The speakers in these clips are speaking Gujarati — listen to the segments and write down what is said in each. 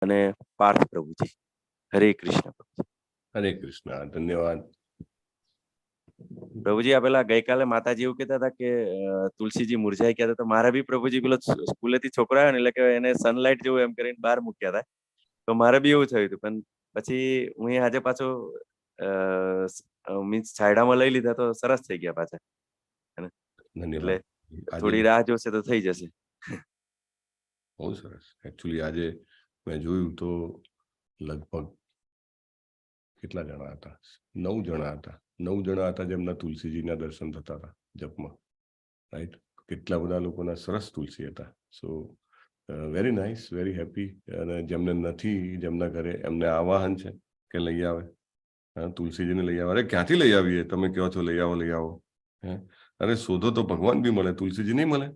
અને પાર્થ પ્રભુજી. હરે કૃષ્ણ પ્રભુજી. હરે કૃષ્ણ. ધન્યવાદ પ્રભુજી. આ પેલા ગઈકાલે માતાજી એવું કહેતા હતા કે તુલસીજી મુરઝાઈ ગયા હતા, તો મારા બી પ્રભુજી પેલો સ્કૂલેથી છોકરો આવ્યો ને એટલે કે એને સનલાઇટ જેવું એમ કરીને બહાર મૂક્યા હતા, તો મારે બી એવું થયું હતું. પણ પછી હું આજે પાછો મીન્સ છાયડામાં લઈ લીધા તો સરસ થઈ ગયા પાછા. એટલે થોડી રાહ જોશે તો થઈ જશે. બહુ સરસ. એકચ્યુઅલી આજે મેં જોયું તો લગભગ કેટલા જણા હતા? 9 જણા હતા. 9 જણા હતા જેમના તુલસીજીના દર્શન થતા હતા જપમાં. રાઈટ. કેટલા બધા લોકોના સરસ તુલસી હતા. સો વેરી નાઇસ, વેરી હેપી. અને જેમને નથી, જેમના ઘરે એમને આવાહન છે કે લઈ આવે, તુલસીજીને લઈ આવે. અરે ક્યાંથી લઈ આવીએ? તમે કહો છો લઈ આવો. અરે શોધો તો ભગવાન બી મળે, તુલસીજી નહીં મળે?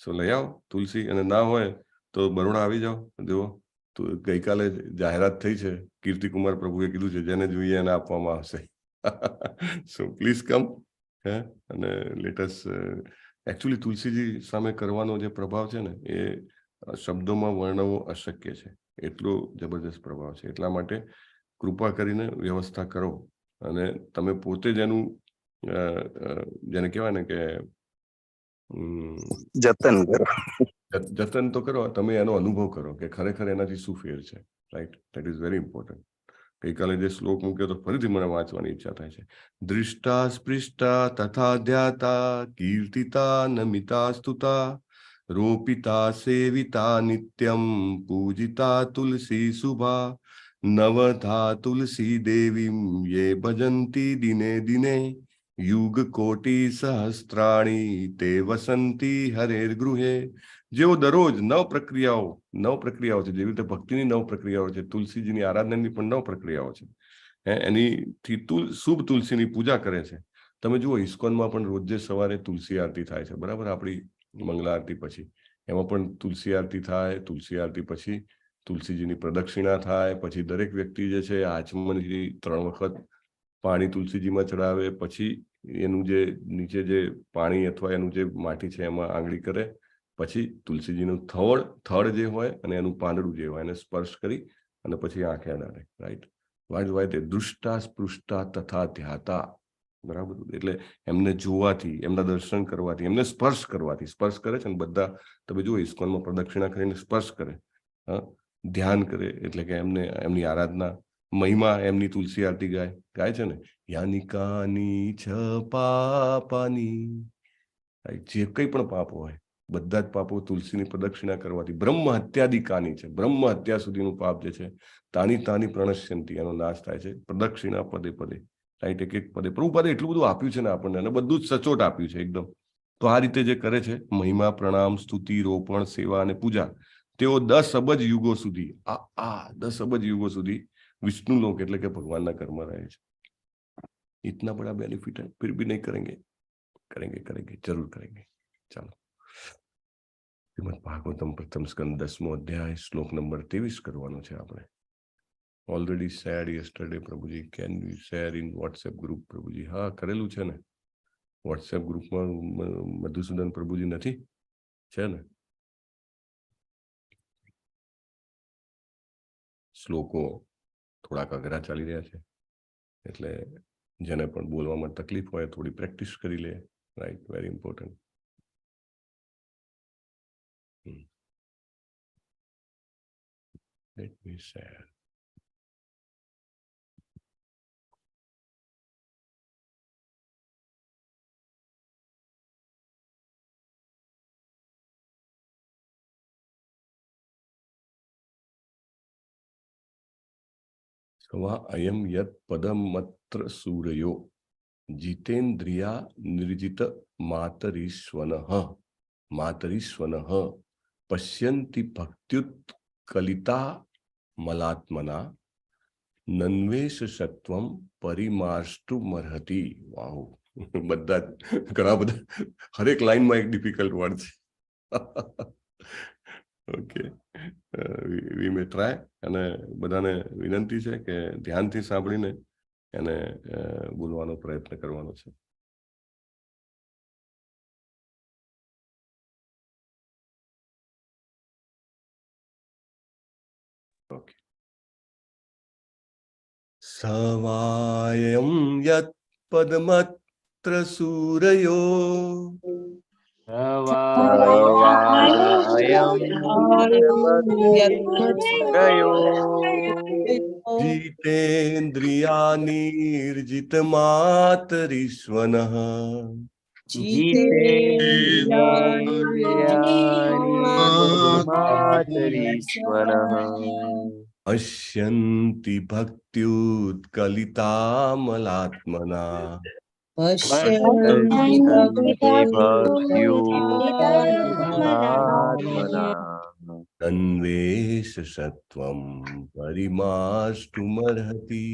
સો લઈ આવો તુલસી. અને ના હોય તો બરોડા આવી જાઓ. જુઓ તો ગઈકાલે જાહેરાત થઈ છે, કીર્તિકુમાર પ્રભુએ કીધું છે જેને જોઈએ એને આપવામાં આવશે. So please come. અને લેટસ એકચ્યુઅલી તુલસીજી સામે કરવાનો જે પ્રભાવ છે ને, એ શબ્દોમાં વર્ણવવો અશક્ય છે. એટલો જબરદસ્ત પ્રભાવ છે. એટલા માટે કૃપા કરીને વ્યવસ્થા કરો. અને તમે પોતે જ એનું જેને કહેવાય ને કે જતન તો કરો. તમે એનો અનુભવ કરો કે ખરેખર એનાથી શું ફેર છે. Right. That is very important. ગઈકાલે જે શ્લોક મૂક્યો તો ફરીથી મને વાંચવાની ઈચ્છા થાય છે. દૃષ્ટા સ્પૃષ્ટા તથા ધ્યાતા કીર્તિતા નમિતા સ્તુતા રોપિતા સેવિતા નિત્યમ પૂજિતા તુલસી શુભા નવધા તુલસી દેવીમ યે ભજંતી દિને દિને યુગ કોટી સહસ્ત્રાણી તે વસંતી હરેર ગૃહે. જેઓ દરરોજ 9 પ્રક્રિયાઓ છે, જેવી રીતે ભક્તિની 9 પ્રક્રિયાઓ છે, તુલસીજીની આરાધનાની પણ 9 પ્રક્રિયાઓ છે. એનીથી શુભ તુલસીની પૂજા કરે છે. તમે જુઓ ઇસ્કોનમાં પણ રોજ સવારે તુલસી આરતી થાય છે, બરાબર? આપણી મંગલા આરતી પછી એમાં પણ તુલસી આરતી થાય. તુલસી આરતી પછી તુલસીજીની પ્રદક્ષિણા થાય. પછી દરેક વ્યક્તિ જે છે આચમનથી 3 વખત પાણી તુલસીજીમાં ચડાવે. પછી એનું જે નીચે જે પાણી અથવા એનું જે માટી છે એમાં આંગળી કરે. પછી તુલસીજીનું થડ જે હોય અને એનું પાંદડું જે હોય એને સ્પર્શ કરી અને પછી આંખે અડાડે. રાઈટ. વાય તે દૃષ્ટા સ્પૃષ્ટા તથા ધ્યાતા. બરાબર. એટલે એમને જોવાથી, એમના દર્શન કરવાથી, એમને સ્પર્શ કરવાથી, સ્પર્શ કરે છે ને બધા. તમે જુઓ ઇસ્કોનમાં પ્રદક્ષિણા કરીને સ્પર્શ કરે, ધ્યાન કરે, એટલે કે એમને એમની આરાધના, મહિમા, એમની તુલસી આરતી ગાય છે ને. યાનિકાની છ પાપાની. જે કંઈ પણ પાપ હોય બધા જ પાપો તુલસીની પ્રદક્ષિણા કરવાથી, બ્રહ્મ હત્યાદિકાની છે, બ્રહ્મ હત્યા સુધીનું પાપ જે છે, તાની પ્રણશ્યંતી, એનો નાશ થાય છે પ્રદક્ષિણા પદે પદે. રાઈટ. એક પદે. પ્રભુપાદે એટલું બધું આપ્યું છે ને આપણને, અને બધું જ સચોટ આપ્યું છે એકદમ. તો આ રીતે જે કરે છે, મહિમા, પ્રણામ, સ્તુતિ, રોપણ, સેવા અને પૂજા, તેઓ 10 અબજ યુગો સુધી 10 અબજ યુગો સુધી વિષ્ણુ લોક એટલે કે ભગવાનના ઘરમાં રહે છે. इतना बड़ा बेनिफिट है, फिर भी नहीं करेंगे? करेंगे, जरूर करेंगे. ચાલો. શ્રીમદ ભાગવતમ પ્રથમ સ્કંદ 10મો અધ્યાય શ્લોક નંબર 23 કરવાનો છે આપણે. ઓલરેડી શેર્ડ યસ્ટરડે પ્રભુજી. Can you share in WhatsApp group પ્રભુજી? હા, કરેલું છે ને. વોટ્સએપ ગ્રુપમાં મધુસૂદન પ્રભુજી નથી? છે ને. શ્લોકો થોડાક અઘરા ચાલી રહ્યા છે, એટલે જેને પણ બોલવામાં તકલીફ હોય થોડી પ્રેક્ટિસ કરી લે. Right. Very important. Let me share. સ્વા અયમ યત પદમત્ર સૂર્યો જીતેન્દ્રિયા નિર્જિત માતરીશ્વનઃ પશ્યંતિ ભક્ત્યુત્કલિતા મલાત્મના નન્વેષ Satvam પરિમાર્ષ્ટુમર્હતિ. વાહ. બધા ઘણા બધા, હરેક લાઈનમાં એક ડિફિકલ્ટ વર્ડ છે. ઓકે, વી મે ટ્રાય. અને બધાને વિનંતી છે કે ધ્યાનથી સાંભળીને એને બોલવાનો પ્રયત્ન કરવાનો છે. सवायं यत् पदमत्र सूरयो सवायं सूरयो जितेन्द्रियाणीर्जितमातरिष्वनः जितेन्द्रियाणीर्जितमातरीश्वरः पश्यन्ति भक्त्युत्कलितामलात्मना पश्यन्ति भक्त्युत्कलितात्मना तन्वेषसत्वं परिमाष्टुमर्हति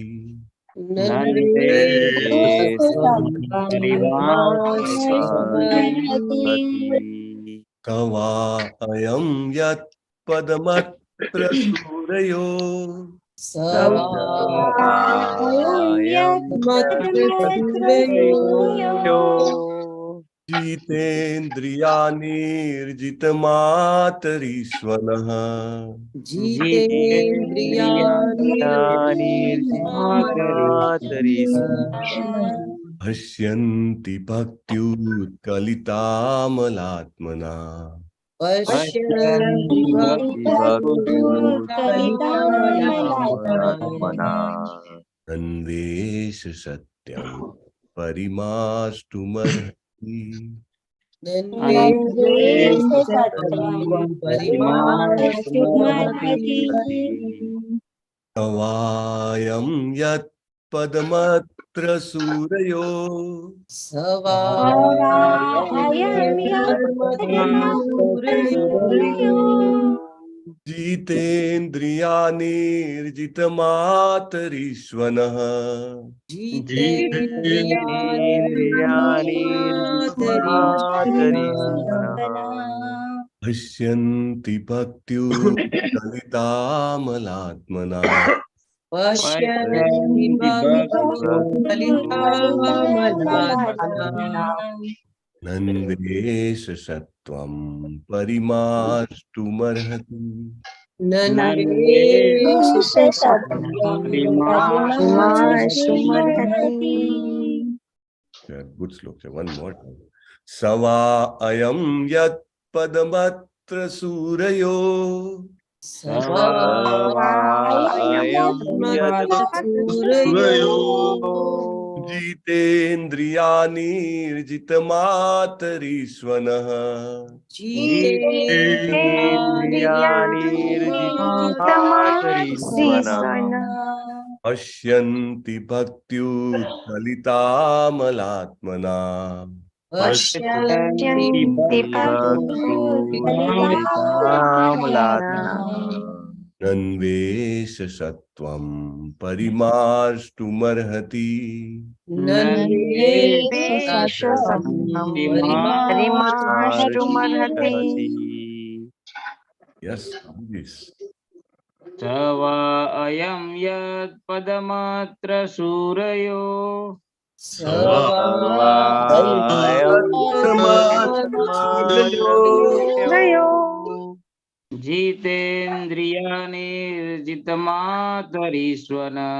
कवा अयं यत् पदमत्र सूरयो जितेन्द्रियाणीर्जितमातरीश्वरः पश्यन्ति भक्त्युत्कलितामलात्मना भक्त्युत्कलितात्मना अन्वेषसत्यं परिमाष्टुमर्हति कवायं यत् पदमत्र सूरयो जितेन्द्रियाणीर्जितमातरीश्वनः पश्यन्ति भक्त्युत्कलितामलात्मना नन्वेषसत्वं परिमाष्टुमर्हति गुड श्लोक है वन मोर टाइम सवा अयं यत् पदमत्र सूरयो जितेन्द्रियाणीर्जितमातरीश्वनः पश्यन्ति भक्त्युत्कलितामलात्मना नन्वेषसत्वं परिमाष्टुमर्हति यस सवायं यत् पदमात्र सूरयो जितेन्द्रियाणीर्जितमातरीश्वरः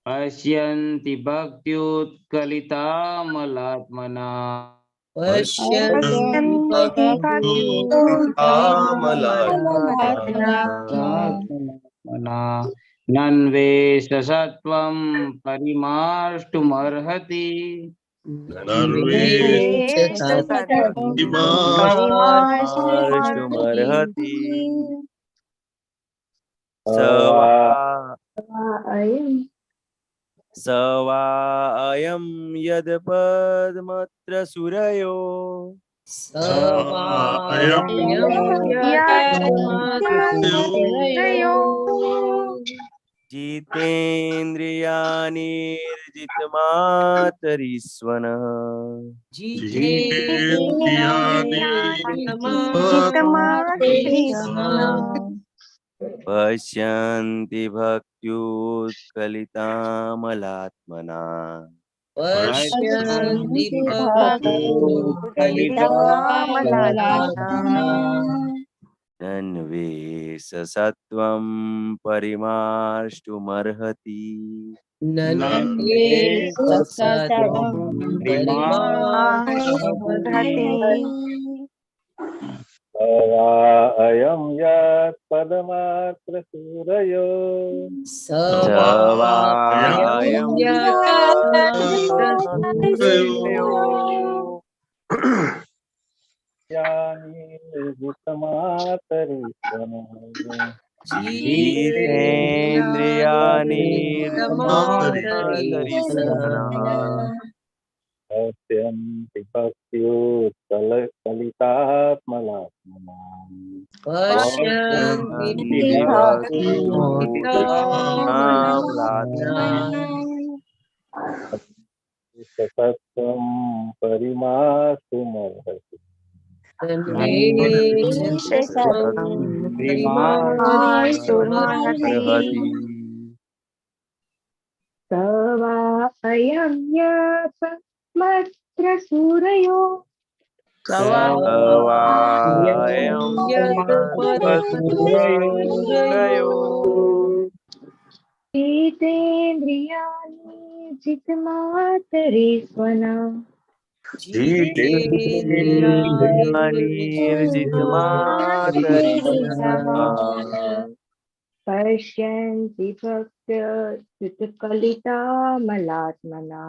पश्यन्ति भक्त्युत्कलितामलात्मना नन्वेषसत्वं परिमाष्टुमर्हति सवायं यद् पद्मत्र सूरयो जितेन्द्रियाणीर्जितमातरीश्वनः पश्यन्ति भक्त्युत्कलितामलात्मना पश्यन्ति भक्तो नन्वेष सत्वं परिमार्ष्टुमर्हति अयं यत् पदमात्र सूरयो स वायं पश्यन्ति सत्वं परिमार्ष्टुमर्हति स वा अयं यत्पद्मात्र सूरयो जितेन्द्रियाणि जितमातरेश्वना पश्यन्ति भक्तकलितामलात्मना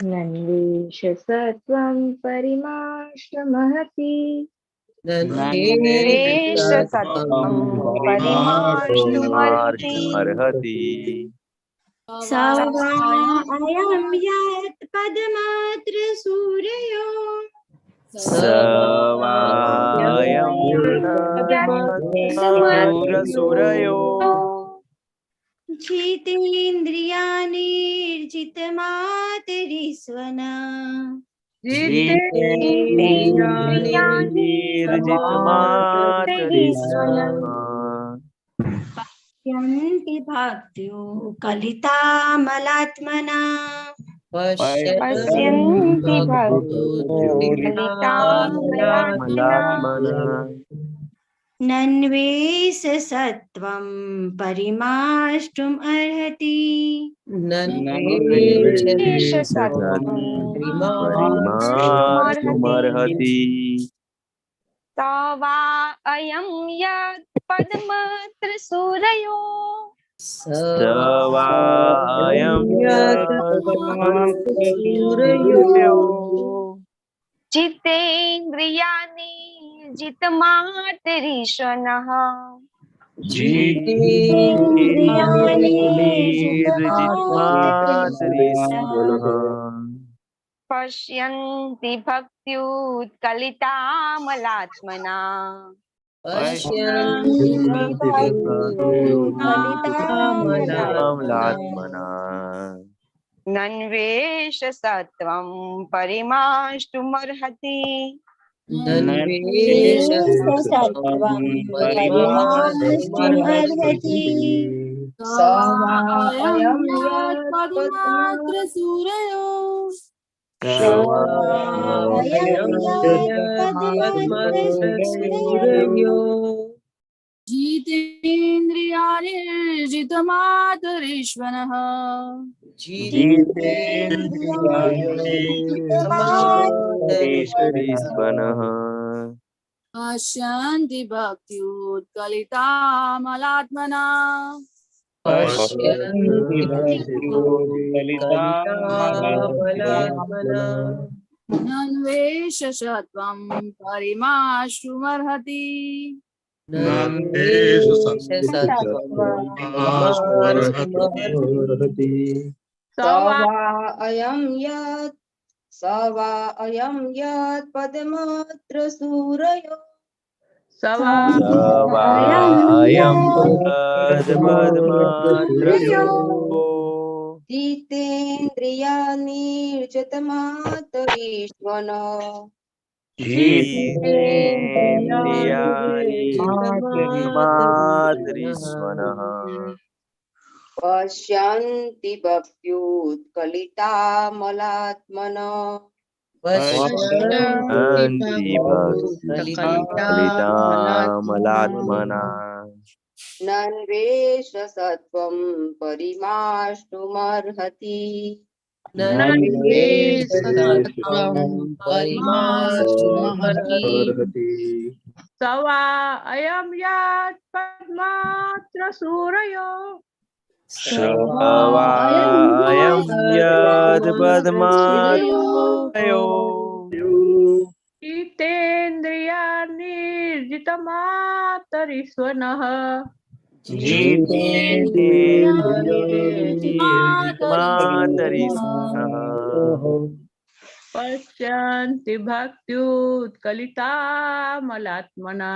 नन्वेष सत्वं परिमार्ष्टुमर्हति स वा अयं यत् पदमात्र सूरयो जितेन्द्रियाणिर्जितमातरिस्वना पश्यन्ति भक्त्यो कलितामलात्मना पश्यन्ति भक्तकलितामलात्मना नन्वेष सत्वं परिमार्ष्टुम् अर्हति स वा अयं यत् पद्मात्र सूरयो जितेन्द्रियाणि जितमातरीश्वरः पश्यन्ति भक्त्युत्कलितामलात्मना नन्वेष सत्वं परिमार्ष्टुमर्हति स वा अयं यत् पद्मात्र सूरयो जितेन्द्रियाणिर्जितमातरीश्वरः पश्यन्ति भक्त्युत्कलितामलात्मना नन्वेष सत्वं परिमार्ष्टुमर्हति स वा अयं यत् पद्मात्र सूरयो जितेन्द्रियाणिर्जितमातरीश्वना जितेन्द्रियाणि मातरिष्वनः पश्यन्ति भक्त्युत्कलितामलात्मनः पश्यन्ति भक्तिकलितामलात्मना नन्वेष सत्वं परिमाष्टुमर्हति स वा अयं यात् पद्मात्र सूरयो श्रवायं यद् पद्मात्रयो जितेन्द्रियार्जितमातरिष्वनः जितेन्द्रियाणिर्जितमातरिष्वनः पश्यन्ति भक्त्युत्कलितामलात्मना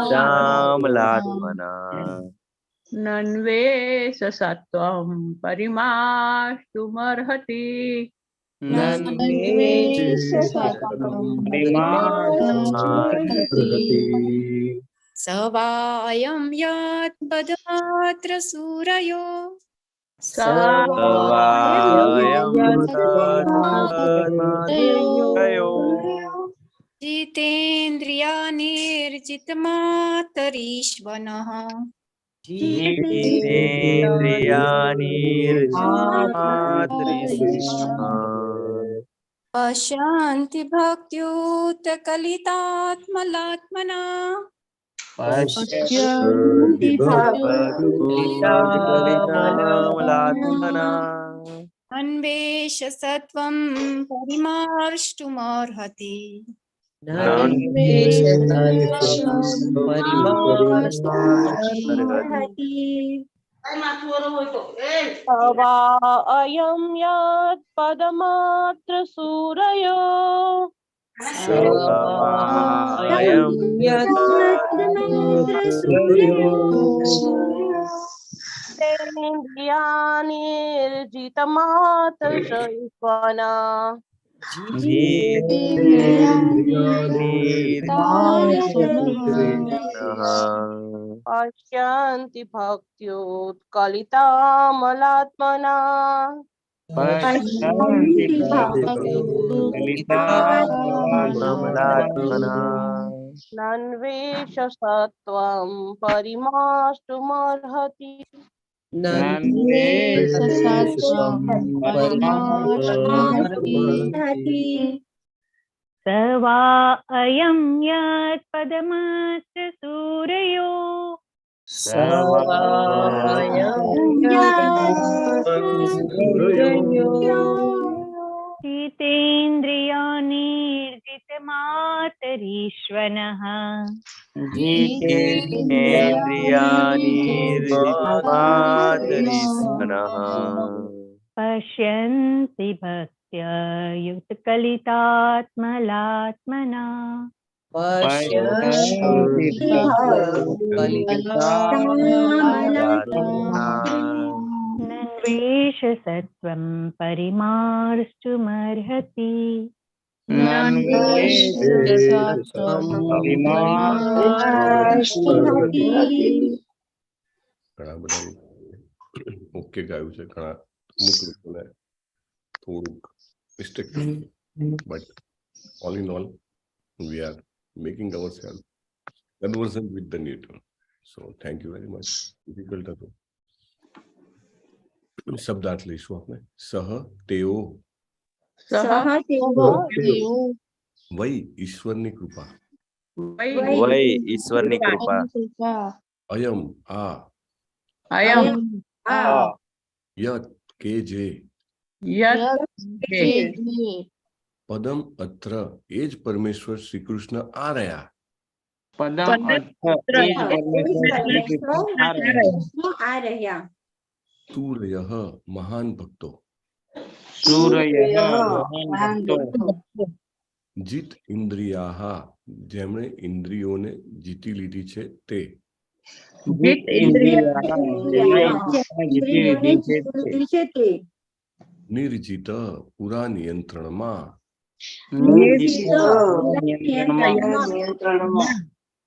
श्यामलात्मना नन्वेष सत्वं परिमाष्टुमर्हति स वा अयं यात् पदमात्र सूरयो सवायं पद्मात्रयो जितेन्द्रियाणिर्जितमातरीश्वनः जितेन्द्रियाणिर्जितमातरिष्वनः पश्यन्ति भक्त्युत्कलितात्मलात्मना भक्तिकलितामलात्मना अन्वेष सत्वं परिमार्ष्टुमर्हति वा अयं यात् पदमात्र सूरयो सवायं जितेन्द्रियाणिर्जितमातरिष्वनः पश्यन्ति भक्त्युत्कलितामलात्मना नन्वेष सत्वं परिमाष्टुमर्हति स वा अयं यत् पदमात्र सूरयो जितेन्द्रियाणिर्जितमातरीश्वनः जितेन्द्रियाणिर्जितमातरिष्वनः पश्यन्ति भक्त्या युक्तकलितात्मलात्मना नन्वेष सत्वं परिमार्ष्टुमर्हति ઘણા બધા ઓકે ગાયું છે, ઘણા અમુક લોકોને થોડુંક mistake, but all in all we are making ourselves conversant with the nature. So thank you very much. Difficult હતો. શબ્દાર્થ લઈશું આપણે. સહ તેઓ વೈ ઈશ્વરની કૃપા, વૈ ઈશ્વરની કૃપા, અયમ આ, યત કે જે, પદમ અત્ર એ જ પરમેશ્વર શ્રી કૃષ્ણ આ રહ્યા, સૂર્યઃ મહાન ભક્તો, જીત ઇન્દ્રિયાહ જેમણે ઇન્દ્રિયોને જીતી લીધી છે તે, નિર્જિત પૂરા નિયંત્રણમાં, નિયંત્રણમાં,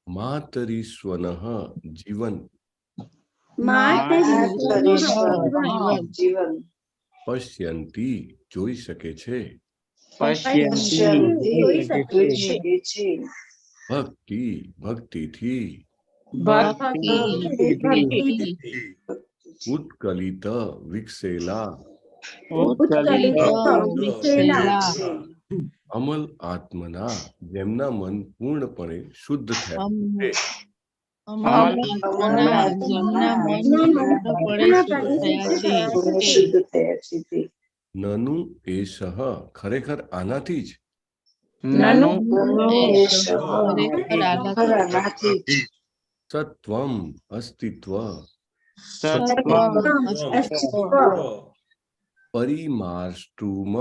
માતરીશ્વનઃ જીવન, જીવન, પશ્યંતી જોઈ શકે છે, જોઈ શકે છે, ભક્તિ ભક્તિથી, ઉત્કલિત વિકસેલા, અમલ આત્મના જેમના મન પૂર્ણપણે શુદ્ધ થયા છે, શુદ્ધ થયા છે. નનુ એષઃ ખરેખર આનાથી જ, સત્વમ અસ્તિત્વ, પરિમાર્ષ્ટુમ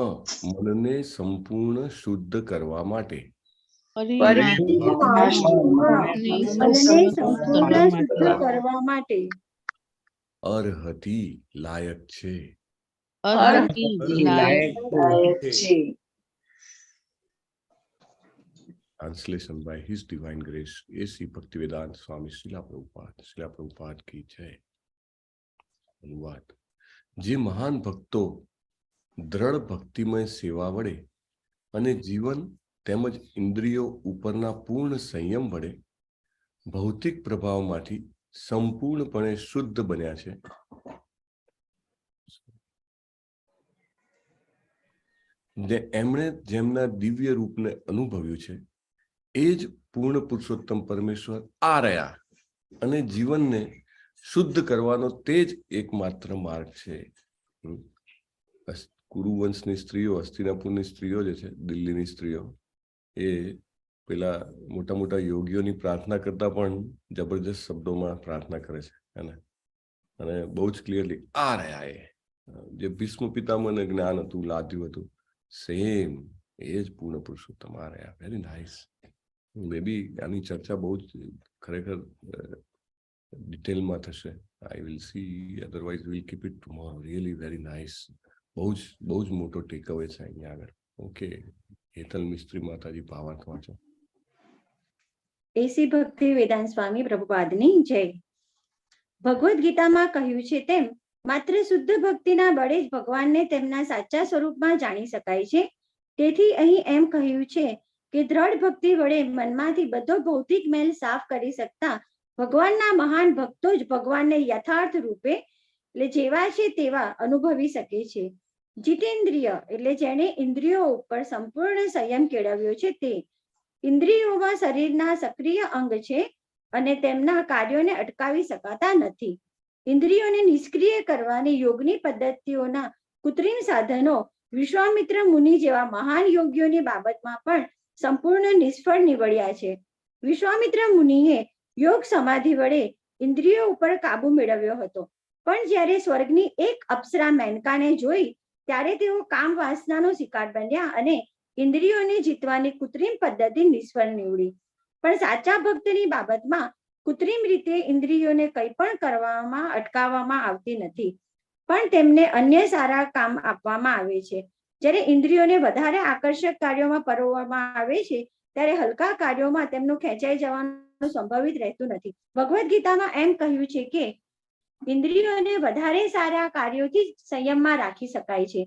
મનને સંપૂર્ણ શુદ્ધ કરવા માટે, કરવા માટે અર્હતિ લાયક છે. Translation by His Divine Grace, A.C. Bhaktivedanta Swami Srila Prabhupada की जय. अनुवाद. જે મહાન ભક્તો દ્રઢ ભક્તિમય સેવા વડે અને જીવન તેમજ ઇન્દ્રિયો ઉપરના પૂર્ણ સંયમ વડે ભૌતિક પ્રભાવમાંથી સંપૂર્ણપણે શુદ્ધ બન્યા છે, એમણે જેમના દિવ્ય રૂપને અનુભવ્યું છે એ જ પૂર્ણ પુરુષોત્તમ પરમેશ્વર આ રહ્યા અને જીવનને શુદ્ધ કરવાનો તે જ એકમાત્ર માર્ગ છે. કુરુવંશની સ્ત્રીઓ, હસ્તિનાપુરની સ્ત્રીઓ જે છે, દિલ્હીની સ્ત્રીઓ, એ પેલા મોટા મોટા યોગીઓની પ્રાર્થના કરતા પણ જબરજસ્ત શબ્દોમાં પ્રાર્થના કરે છે અને બહુ જ ક્લિયરલી આ રહ્યા એ જે ભીષ્મ પિતામહને જ્ઞાન હતું, લાદ્યું હતું, સેમ એ જ પૂર્ણ પુરુષોત્તમ આ રહ્યા. Very nice. મે બી આની ચર્ચા બહુ જ ખરેખર ડિટેલમાં થશે. I will see, otherwise will keep it tomorrow. Really very nice. બહુ જ મોટો ટેક અવે છે અહીંયા આગળ. ઓકે, હેતલ મિસ્ત્રી માતાજી ભાવાર્થ વાંચો. એસી ભક્તિ વેદાંત સ્વામી પ્રભુપાદની જય. ભગવદ્ ગીતામાં કહ્યું છે તેમ માત્ર શુદ્ધ ભક્તિના બળે જ ભગવાનને તેમના સાચા સ્વરૂપમાં જાણી શકાય છે. તેથી અહીં એમ કહ્યું છે કે દ્રઢ ભક્તિ વડે મનમાંથી બધો ભૌતિક મેલ સાફ કરી શકતા ભગવાનના મહાન ભક્તો જ ભગવાનને યથાર્થ રૂપે એટલે જેવા છે તેવા અનુભવી શકે છે. જીતેન્દ્રિય એટલે જેણે ઇન્દ્રિયો ઉપર સંપૂર્ણ સંયમ કેળવ્યો છે તે. ઇન્દ્રિયોમાં શરીરના સક્રિય અંગ છે અને તેમના કાર્યોને અટકાવી શકાતા નથી. ઇન્દ્રિયોને નિષ્ક્રિય કરવાની યોગની પદ્ધતિઓના કૃત્રિમ સાધનો વિશ્વામિત્ર મુનિ જેવા મહાન યોગીઓની બાબતમાં પણ સંપૂર્ણ નિષ્ફળ નીવડ્યા છે. વિશ્વામિત્ર મુનિએ યોગ સમાધિ વડે ઇન્દ્રિયો ઉપર કાબુ મેળવ્યો હતો, પણ જ્યારે સ્વર્ગની એક અપ્સરા મેનકાને જોઈ ત્યારે તેઓ કામ વાસનાનો શિકાર બન્યા અને ઇન્દ્રિયોને જીતવાની કૃત્રિમ પદ્ધતિ નિષ્ફળ નીવડી. પણ સાચા ભક્તની બાબતમાં કૃત્રિમ રીતે ઇન્દ્રિયોને કંઈ પણ કરવામાં અટકાવવામાં આવતી નથી, પણ તેમને અન્ય સારા કામ આપવામાં આવે છે. જ્યારે ઇન્દ્રિયોને વધારે આકર્ષક કાર્યોમાં પરોવવામાં આવે છે ત્યારે હલકા કાર્યોમાં તેમનું ખેંચાઈ જવાનું સંભવિત રહેતું નથી. ભગવદ્ ગીતામાં એમ કહ્યું છે કે ઇન્દ્રિયોને વધારે સારા કાર્યોથી સંયમમાં રાખી શકાય છે.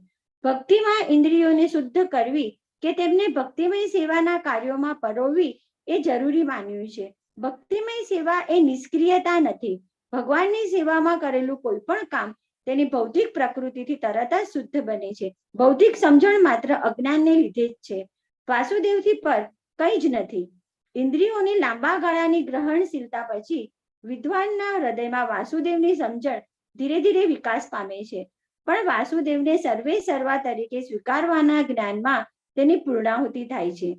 ભક્તિમાં ઇન્દ્રિયોને શુદ્ધ કરવી કે તેમને ભક્તિમય સેવાના કાર્યોમાં પરોવવી એ જરૂરી માન્યું છે. ભક્તિમય સેવા એ નિષ્ક્રિયતા નથી. ભગવાનની સેવામાં કરેલું કોઈ પણ કામ તેની ભૌતિક પ્રકૃતિથી તરત જ શુદ્ધ બને છે. ભૌતિક સમજણ માત્ર અજ્ઞાનને લીધે જ છે, વાસુદેવથી પર કંઈ જ નથી. ઇન્દ્રિયોની લાંબા ગાળાની ગ્રહણશીલતા પછી વિદ્વાનના હૃદયમાં વાસુદેવની સમજણ ધીરે ધીરે વિકાસ પામે છે, પણ વાસુદેવને સર્વે સર્વા તરીકે સ્વીકારવાના જ્ઞાનમાં તેની પૂર્ણાહુતિ થાય છે.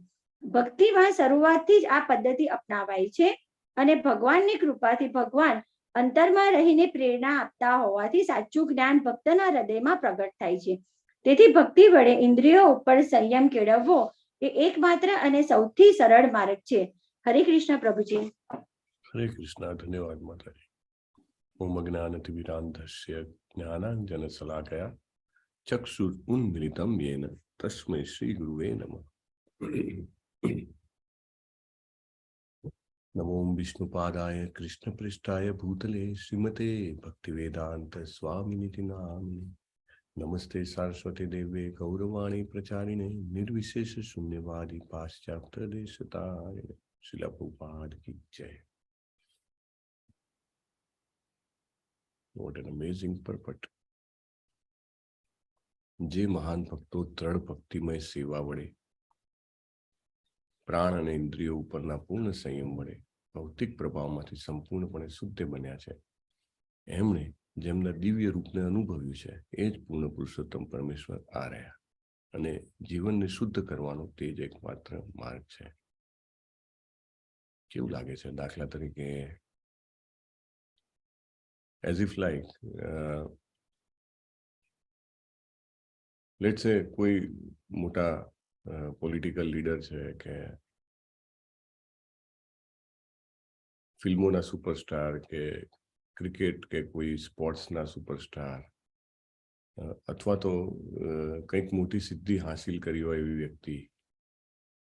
ભક્તિમાં શરૂઆતથી જ આ પદ્ધતિ અપનાવાય છે અને ભગવાનની કૃપાથી ભગવાન અંતરમાં રહીને પ્રેરણા આપતા હોવાથી સાચું જ્ઞાન ભક્તના હૃદયમાં પ્રગટ થાય છે. તેથી ભક્તિ વડે ઇન્દ્રિયો ઉપર સંયમ કેળવવો એ એકમાત્ર અને સૌથી સરળ માર્ગ છે. હરે કૃષ્ણ પ્રભુજી. હરે કૃષ્ણ. ધન્યવાદ માતાજી. ઓમ અજ્ઞાનતિમિરાંધસ્ય જ્ઞાનાંજન શલાકયા ચક્ષુર ઉન્મિલિતમ યેન તસ્મૈ શ્રી ગુરુવે નમઃ. નમો વિષ્ણુપાદાય કૃષ્ણપૃષ્ઠાય ભૂતલે શ્રીમતે ભક્તિવેદાંત સ્વામિનિતિ નામિને. નમસ્તે સરસ્વતી દેવે ગૌરવાણી પ્રચારિણે નિર્વિશેષ શૂન્યવાદી પાશ્ચાત્ય દેશતારિણે. શ્રીલા પ્રભુપાદ કી જય. What an amazing purport. જે મહાન ભક્તો દ્રઢ ભક્તિમય સેવા વડે પ્રાણ અને ઇન્દ્રિયો ઉપરના પૂર્ણ સંયમ વડે ભૌતિક પ્રભાવમાંથી સંપૂર્ણપણે શુદ્ધ બન્યા છે, એમણે જેમના દિવ્ય રૂપને અનુભવ્યું છે, એ જ પૂર્ણ પુરુષોત્તમ પરમેશ્વર આ રહ્યા. અને જીવનને શુદ્ધ કરવાનો તે જ એકમાત્ર માર્ગ છે. કેવું લાગે છે? દાખલા તરીકે એઝ ઇફ લાઈક લેટ્સ સે કોઈ મોટા પોલિટિકલ લીડર છે કે ફિલ્મોના સુપરસ્ટાર કે ક્રિકેટ કે કોઈ સ્પોર્ટ્સના સુપરસ્ટાર અથવા તો કંઈક મોટી સિદ્ધિ હાંસિલ કરી હોય એવી વ્યક્તિ,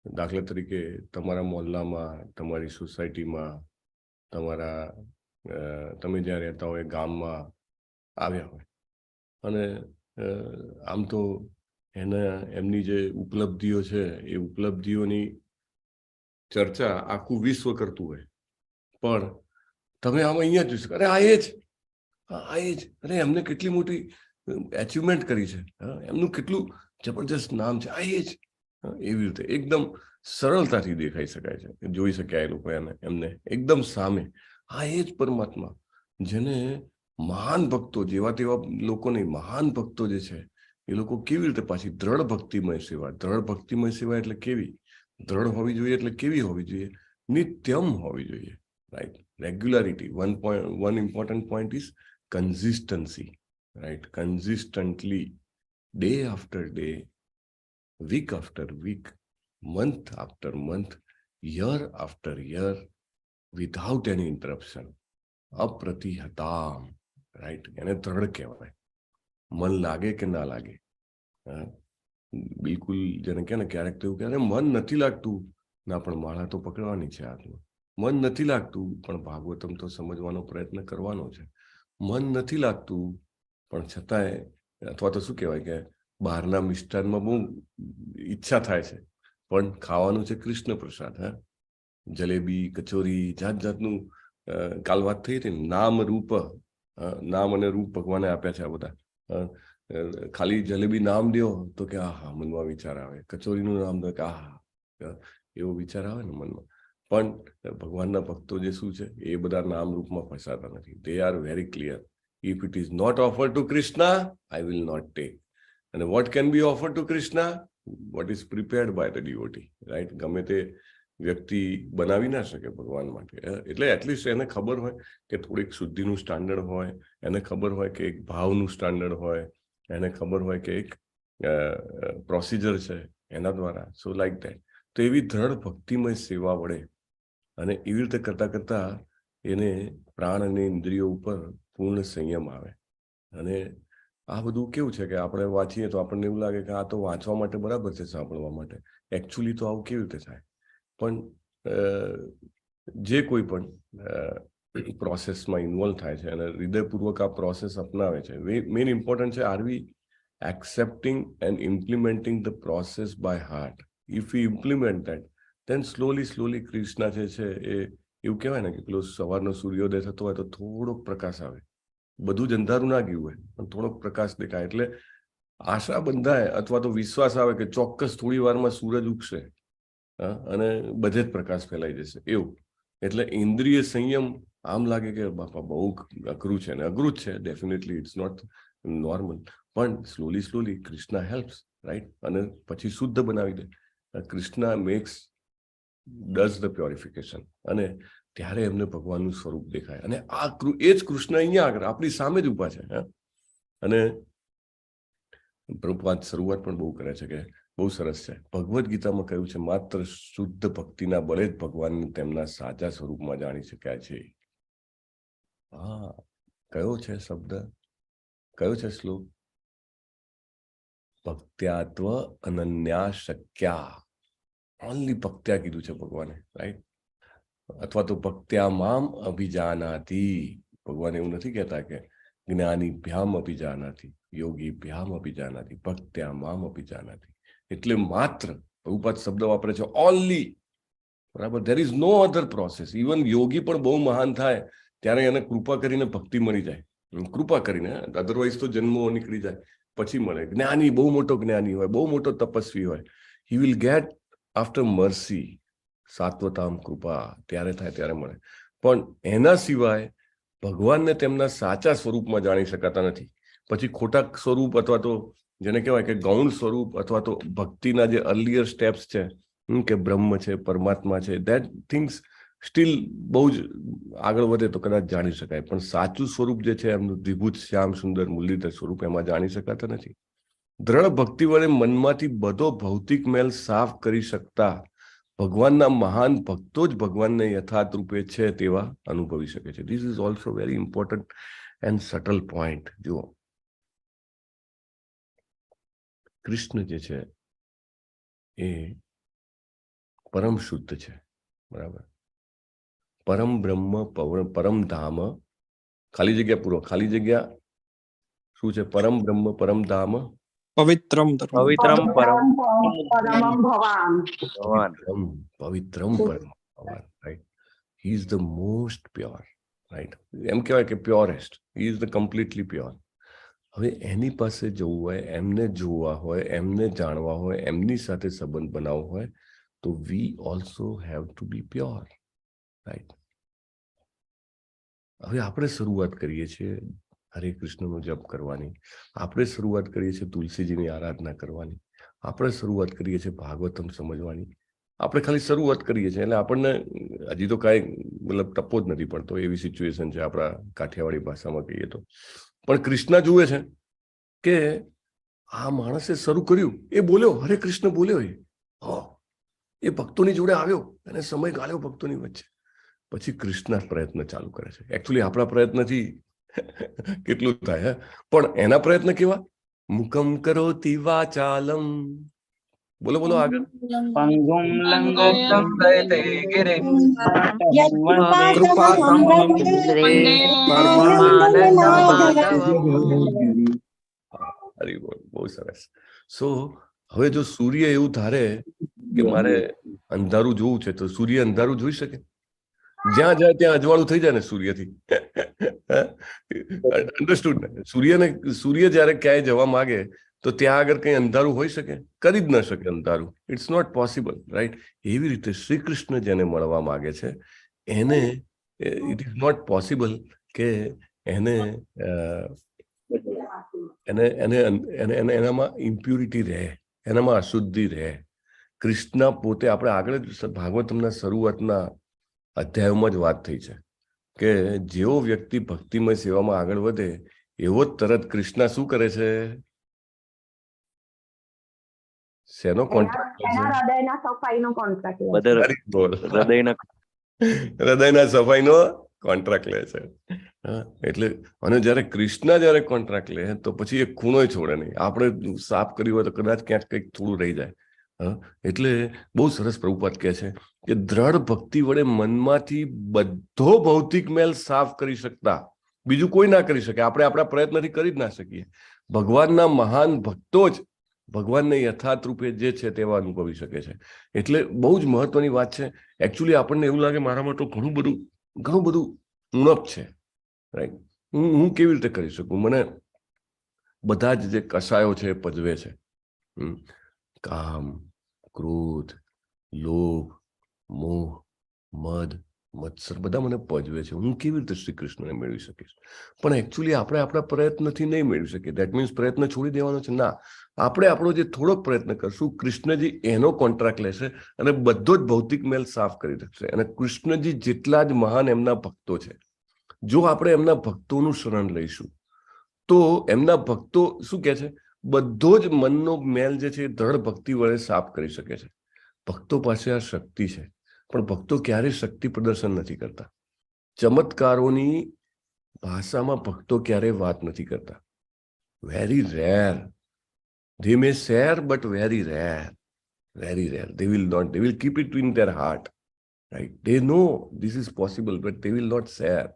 દાખલા તરીકે તમારા મોહલ્લામાં, તમારી સોસાયટીમાં, તમે જ્યાં રહેતા હોય ગામમાં આવ્યા હોય અને આમ તો એમની જે ઉપલબ્ધિઓ છે એ ઉપલબ્ધિઓની ચર્ચા આખું વિશ્વ કરતું હોય, પણ તમે આમ અહીંયા જોઈ શકો, અરે આ એ જ, અરે એમને કેટલી મોટી એચિવમેન્ટ કરી છે, એમનું કેટલું જબરજસ્ત નામ છે, આ એ જ. એવી રીતે એકદમ સરળતાથી દેખાઈ શકાય છે, જોઈ શક્યા એ લોકો એમને એકદમ સામે. આ એ જ પરમાત્મા, જેને મહાન ભક્તો, જેવા તેવા લોકો નહીં, મહાન ભક્તો જે છે એ લોકો કેવી રીતે પાછી દ્રઢ ભક્તિમય સેવા. દ્રઢ ભક્તિમય સેવા એટલે કેવી? દ્રઢ હોવી જોઈએ એટલે કેવી હોવી જોઈએ? નિત્યમ હોવી જોઈએ, right? રેગ્યુલારિટી. one important point is consistency, right? Consistently, day after day, week after week, month after month, year after year, without any interruption. અપ્રતિહતામ, રાઈટ? એને દ્રઢ કહેવાય. મન લાગે કે ના લાગે, બિલકુલ. જેને કે ને ક્યારેક તો એવું કે મન નથી લાગતું, ના પણ માળા તો પકડવાની છે હાથમાં. મન નથી લાગતું પણ ભાગવતમ તો સમજવાનો પ્રયત્ન કરવાનો છે. મન નથી લાગતું પણ છતાંય, અથવા તો શું કહેવાય કે બહારના મિષ્ટાનમાં બહુ ઈચ્છા થાય છે, પણ ખાવાનું છે કૃષ્ણ પ્રસાદ. જલેબી, કચોરી, જાત જાતનું. કાલ વાત થઈ હતી, નામ રૂપ, નામ અને રૂપ ભગવાને આપ્યા છે આ બધા. ખાલી જલેબી નામ દો તો કે આહા, મનમાં વિચાર આવે. કચોરીનું નામ દો કે આહા, એવો વિચાર આવે ને મનમાં. પણ ભગવાનના ભક્તો જે શું છે, એ બધા નામ રૂપમાં ફસાતા નથી. They are very clear. If it is not offered to Krishna, I will not take. અને what can be offered to Krishna? What is prepared by the devotee, right? ગમે તે વ્યક્તિ બનાવી ના શકે ભગવાન માટે. એટલે એટલીસ્ટ એને ખબર હોય કે થોડીક શુદ્ધિનું સ્ટાન્ડર્ડ હોય, એને ખબર હોય કે એક ભાવનું સ્ટાન્ડર્ડ હોય, એને ખબર હોય કે એક પ્રોસિજર છે એના દ્વારા. સો લાઈક દેટ. તો એવી દ્રઢ ભક્તિમય સેવા વડે અને એવી રીતે કરતા કરતા એને પ્રાણ અને ઇન્દ્રિયો ઉપર પૂર્ણ સંયમ આવે. અને આ બધું કેવું છે કે આપણે વાંચીએ તો આપણને એવું લાગે કે આ તો વાંચવા માટે બરાબર છે, સાંભળવા માટે. એકચ્યુઅલી તો આવું કેવી રીતે થાય? પણ જે કોઈ પણ પ્રોસેસમાં ઇન્વોલ્વ થાય છે અને હૃદયપૂર્વક આ પ્રોસેસ અપનાવે છે, મેઇન ઇમ્પોર્ટન્ટ છે, are we accepting and implementing the process by heart. If you implement that, then slowly Krishna જે છે એ એવું કહેવાય ને કે પેલો સવારનો સૂર્યોદય થતો હોય તો થોડોક પ્રકાશ આવે. બધું જ અંધારું ના ગયું હોય પણ થોડોક પ્રકાશ દેખાય, એટલે આશા બંધાય અથવા તો વિશ્વાસ આવે કે ચોક્કસ થોડી વારમાં સૂરજ ઉગશે અને બધે જ પ્રકાશ ફેલાઈ જશે, એવું. એટલે ઇન્દ્રિય સંયમ આમ લાગે કે બાપા બહુ અઘરું છે, અને અઘરું જ છે, ડેફિનેટલી ઇટ્સ નોટ નોર્મલ. પણ સ્લોલી કૃષ્ણ હેલ્પ્સ, રાઈટ? અને પછી શુદ્ધ બનાવી દે. Krishna does the purification. અને ત્યારે એમને ભગવાનનું સ્વરૂપ દેખાય. અને એ જ કૃષ્ણ અહીંયા આગળ આપણી સામે જ ઊભા છે. અને પ્રભુપાદ શરૂઆત પણ બહુ કરે છે કે બહુ સરસ છે. ભગવદ્ ગીતામાં કહ્યું છે, માત્ર શુદ્ધ ભક્તિના બળે જ ભગવાનને તેમના સાચા સ્વરૂપમાં જાણી શકાય છે. કયો છે શબ્દ? કયો છે શ્લોક? ભક્ત્યાત્વ અનન્યા શક્યા. ઓનલી ભક્ત્યા કીધું છે ભગવાને, રાઈટ? અથવા તો ભક્ત્યા મામ અભિજાનાતિ. ભગવાન એવું નથી કહેતા કે જ્ઞાનીભ્યામ અભિજાનાતિ, યોગીભ્યામ અભિજાનાતિ, ભક્ત્યા મામ અભિજાનાતિ. એટલે માત્ર પ્રભુપાદ શબ્દ વાપરે છે ઓનલી, બરાબર? There is no other process. Even યોગી પણ બહુ મહાન થાય ત્યારે એને કૃપા કરીને ભક્તિ મળી જાય, કૃપા કરીને, અધરવાઇઝ તો જન્મો નીકળી જાય પછી મળે. જ્ઞાની, બહુ મોટો જ્ઞાની હોય, બહુ મોટો તપસ્વી હોય, he will get after mercy, સાત્વતામ કૃપા, ત્યારે થાય ત્યારે મળે. પણ એના સિવાય ભગવાનને તેમના સાચા સ્વરૂપમાં જાણી શકાતા નથી. પછી ખોટા સ્વરૂપ અથવા તો જેને કહેવાય કે ગૌણ સ્વરૂપ અથવા તો ભક્તિના જે અર્લિયર સ્ટેપ્સ છે, કે બ્રહ્મ છે, પરમાત્મા છે, ધેટ થિંગ્સ સ્ટીલ બહુ જ આગળ વધે તો કદાચ જાણી શકાય. પણ સાચું સ્વરૂપ જે છે એમનું દ્વિભુત શ્યામ સુંદર મુરલીધર સ્વરૂપ, એમાં જાણી શકાતા નથી. દ્રઢ ભક્તિ વડે મનમાંથી બધો ભૌતિક મેલ સાફ કરી શકતા ભગવાનના મહાન ભક્તો જ ભગવાનને યથાર્થ રૂપે છે તેવા અનુભવી શકે છે. This is also very important and subtle point. જુઓ, કૃષ્ણ જે છે એ પરમ શુદ્ધ છે, બરાબર? પરમ બ્રહ્મ, પરમ ધામ, ખાલી જગ્યા પૂરો, ખાલી જગ્યા શું છે? પરમ બ્રહ્મ, પરમ ધામ, પવિત્રમ પવિત્રમ પરમ પરમં ભવાન. ભગવાન. પવિત્રમ પરમ ભગવાન, right? He is the most pure, right? એમ કહેવાય કે purest. He is the completely pure. હવે એની પાસે જવું હોય, એમને જોવા હોય, એમને જાણવા હોય, એમની સાથે સંબંધ બનાવવો હોય તો we also have to be pure, right? હવે આપણે શરૂઆત કરીએ છીએ હરે કૃષ્ણનો જપ કરવાની, આપણે શરૂઆત કરીએ છીએ તુલસીજીની આરાધના કરવાની, આપણે શરૂઆત કરીએ છીએ ભાગવતમ સમજવાની. આપણે ખાલી શરૂઆત કરીએ છીએ એટલે આપણને હજી તો કાંઈ મતલબ ટપો જ નથી પડતો, એવી સિચ્યુએશન છે આપણા કાઠિયાવાડી ભાષામાં કહીએ તો. પણ કૃષ્ણ જુએ છે કે આ માણસે શરૂ કર્યું, એ બોલ્યો, હરે કૃષ્ણ બોલ્યો, એ ભક્તોની જોડે આવ્યો, એને સમય ગાળ્યો ભક્તોની વચ્ચે. પછી કૃષ્ણ પ્રયત્ન ચાલુ કરે છે. એકચ્યુઅલી આપણા પ્રયત્નથી કેટલું થાય, પણ એના પ્રયત્ન કેવા? મુખમ કરોતિ વાચાલમ, બોલો બોલો આગળ. પંગુમ લંગોદરમ પ્રયતે ગિરે બહુ સરસ. સો હવે જો સૂર્ય એવું ધારે કે મારે અંધારું જોવું છે તો સૂર્ય અંધારું જોઈ શકે? જ્યાં જાય ત્યાં અજવાળું થઈ જાય ને સૂર્યથી. અન્ડરસ્ટુડ ને? સૂર્ય જયારે ક્યાંય જવા માંગે તો ત્યાં આગળ કઈ અંધારું હોઈ શકે? કરી જ ન શકે અંધારું. It's not possible, right? એવી રીતે શ્રી કૃષ્ણ જેને મળવા માંગે છે એને ઇટ ઇઝ નોટ પોસિબલ કે એનામાં ઇમ્પ્યુરિટી રહે, એનામાં અશુદ્ધિ રહે. કૃષ્ણ પોતે, આપણે આગળ ભાગવતમના શરૂઆતના અધ્યાયોમાં જ વાત થઈ છે કે જેવો વ્યક્તિ ભક્તિમય સેવામાં આગળ વધે એવો જ તરત કૃષ્ણ શું કરે છે? શેનો કોન્ટ્રાક્ટ? હૃદયના સફાઈનો કોન્ટ્રાક્ટ. હૃદયના સફાઈનો કોન્ટ્રાક્ટ લે છે. એટલે અને જયારે કૃષ્ણ જયારે કોન્ટ્રાક્ટ લે તો પછી એક ખૂણો છોડે નહીં. આપણે સાફ કર્યું હોય તો કદાચ ક્યાંક કંઈક થોડું રહી જાય. એટલે બહુ સરસ પ્રભુપાદ કહે છે કે દ્રઢ ભક્તિ વડે મનમાંથી બધો ભૌતિક મેલ સાફ કરી શકતા બીજું કોઈ ના કરી શકે. આપણે આપણા પ્રયત્નથી કરી જ ના શકીએ. ભગવાનના મહાન ભક્તો જ ભગવાનને યથાર્થ રૂપે જે છે તેવા અનુભવી શકે છે. એટલે બહુ જ મહત્વની વાત છે. એકચ્યુઅલી આપણને એવું લાગે મારામાં તો ઘણું બધું ઉણપ છે, રાઈટ? હું કેવી રીતે કરી શકું? મને બધા જ જે કષાયો છે એ પજવે છે. કામ, ક્રોધ, લોભ, મોહ, મદ, મત્સર બધા મને પજવે છે. હું કેવી રીતે શ્રી કૃષ્ણને મેળવી શકીશ? પણ એકચ્યુઅલી આપણે આપણા પ્રયત્નથી નહીં મેળવી શકીએ. દેટ મીન્સ પ્રયત્ન છોડી દેવાનો છે? ના, આપણે આપણો જે થોડોક પ્રયત્ન કરશું, કૃષ્ણજી એનો કોન્ટ્રાક્ટ લેશે અને બધો જ ભૌતિક મેલ સાફ કરી દેશે. અને કૃષ્ણજી જેટલા જ મહાન એમના ભક્તો છે, જો આપણે એમના ભક્તોનું શરણ લઈશું તો એમના ભક્તો શું કહે છે? બધો જ મનનો મેલ જે છે એ દ્રઢ ભક્તિ વડે સાફ કરી શકે છે. ભક્તો પાસે આ શક્તિ છે, પણ ભક્તો ક્યારેય શક્તિ પ્રદર્શન નથી કરતા. ચમત્કારોની ભાષામાં ભક્તો ક્યારેય વાત નથી કરતા. Very rare. They may share, but very rare. Very rare. They will keep it in their heart. Right? They know this is possible, but they will not share.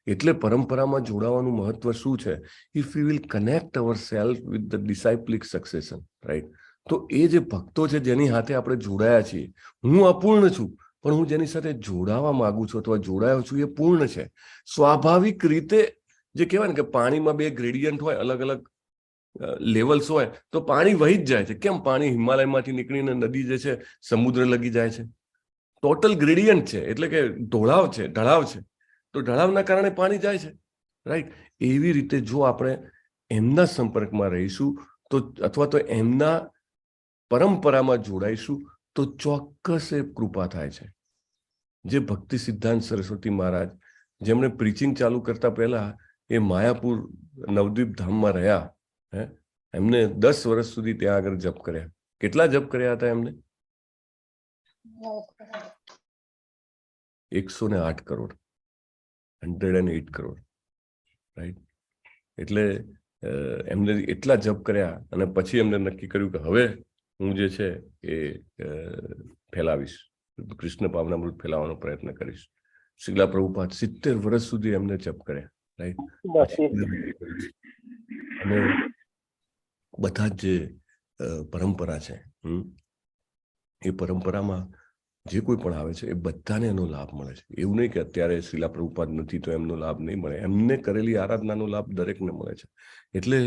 એટલે પરંપરામાં જોડાવાનું મહત્વ શું છે? If we will connect ourselves with the disciplic succession, right? તો એ જે ભક્તો છે જેની સાથે આપણે જોડાયા છીએ, હું અપૂર્ણ છું, પણ હું જેની સાથે જોડાવા માંગુ છું અથવા જોડાયો છું એ પૂર્ણ છે. સ્વાભાવિક રીતે જે કહેવાય ને કે પાણીમાં બે ગ્રેડિયન્ટ હોય, અલગ અલગ લેવલ્સ હોય, તો પાણી વહી જ જાય છે. કેમ? પાણી હિમાલયમાંથી નીકળીને નદી જે છે સમુદ્ર લગી જાય છે. ટોટલ ગ્રેડિયન્ટ છે, એટલે કે ઢોળાવ છે, ઢળાવ છે. તો ઢળાવના કારણે પાણી જાય છે, રાઈટ? એવી રીતે જો આપણે એમના સંપર્કમાં રહીશું તો અથવા તો એમના પરંપરામાં જોડાઈશું તો ચોક્કસ એ કૃપા થાય છે. જે ભક્તિ સિદ્ધાંત સરસ્વતી મહારાજ જેમણે પ્રીચિંગ ચાલુ કરતા પહેલા એ માયાપુર નવદ્વીપ ધામમાં રહ્યા, એમને 10 વર્ષ સુધી ત્યાં આગળ જપ કર્યા. કેટલા જપ કર્યા હતા એમને? 108 કરોડ, 108 કરોડ, રાઈટ? એટલે એમને એટલા જપ કર્યા અને પછી એમને નક્કી કર્યું કે હવે હું જે છે એ ફેલાવીશ, કૃષ્ણ પાવનામૃત ફેલાવવાનો પ્રયત્ન કરીશ. શ્રીલા પ્રભુપાદ 70 વર્ષ સુધી એમને જપ કર્યા, રાઈટ? અને બધા જ જે પરંપરા છે એ પરંપરામાં જે કોઈ પણ આવે છે એ બધાને એનો લાભ મળે છે. એવું નહીં કે અત્યારે શ્રીલા પ્રભુપાદ નથી તો એમનો લાભ નહીં મળે. એમને કરેલી આરાધનાનો લાભ દરેકને મળે છે. એટલે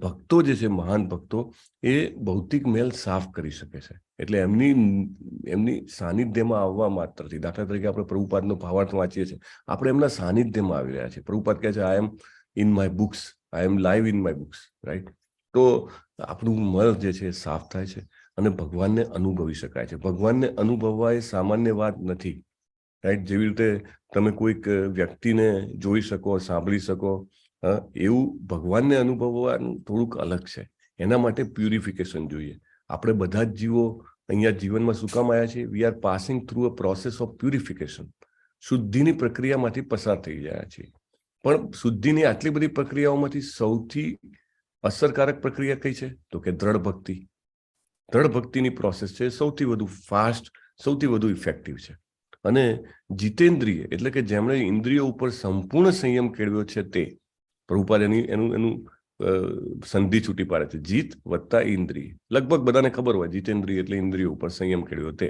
ભક્તો જે છે, મહાન ભક્તો, એ ભૌતિક મેલ સાફ કરી શકે છે. એટલે એમની સાનિધ્યમાં આવવા માત્રથી, દાખલા તરીકે આપણે પ્રભુપાદનો ભાવાર્થ વાંચીએ છીએ, આપણે એમના સાનિધ્યમાં આવી રહ્યા છીએ. પ્રભુપાદ કહે છે I am in my books, I am live in my books, right? તો આપણું મન જે છે એ સાફ થાય છે અને ભગવાનને અનુભવી શકાય છે. ભગવાનને અનુભવવા એ સામાન્ય વાત નથી, રાઈટ? જેવી રીતે તમે કોઈક વ્યક્તિને જોઈ શકો, સાંભળી શકો, એવું ભગવાનને અનુભવવાનું થોડુંક અલગ છે. એના માટે પ્યુરિફિકેશન જોઈએ. આપણે બધા જ જીવો અહીંયા જીવનમાં શું કામ આવ્યા છે? We are passing through a process of purification. શુદ્ધિની પ્રક્રિયામાંથી પસાર થઈ ગયા છીએ. પણ શુદ્ધિની આટલી બધી પ્રક્રિયાઓમાંથી સૌથી અસરકારક પ્રક્રિયા કઈ છે? તો કે દ્રઢ ભક્તિ. દ્રઢ ભક્તિની પ્રોસેસ છે સૌથી વધુ ફાસ્ટ, સૌથી વધુ ઇફેક્ટિવ છે. અને જીતેન્દ્રિય એટલે કે જેમણે ઇન્દ્રિયો ઉપર સંપૂર્ણ સંયમ કેળવ્યો છે તે પ્રભુપાદ એનું સંધિ છૂટી પાડે છે, જીત વત્તા ઇન્દ્રિય. લગભગ બધાને ખબર હોય જીતેન્દ્રિય એટલે ઇન્દ્રિયો ઉપર સંયમ કેળવ્યો તે.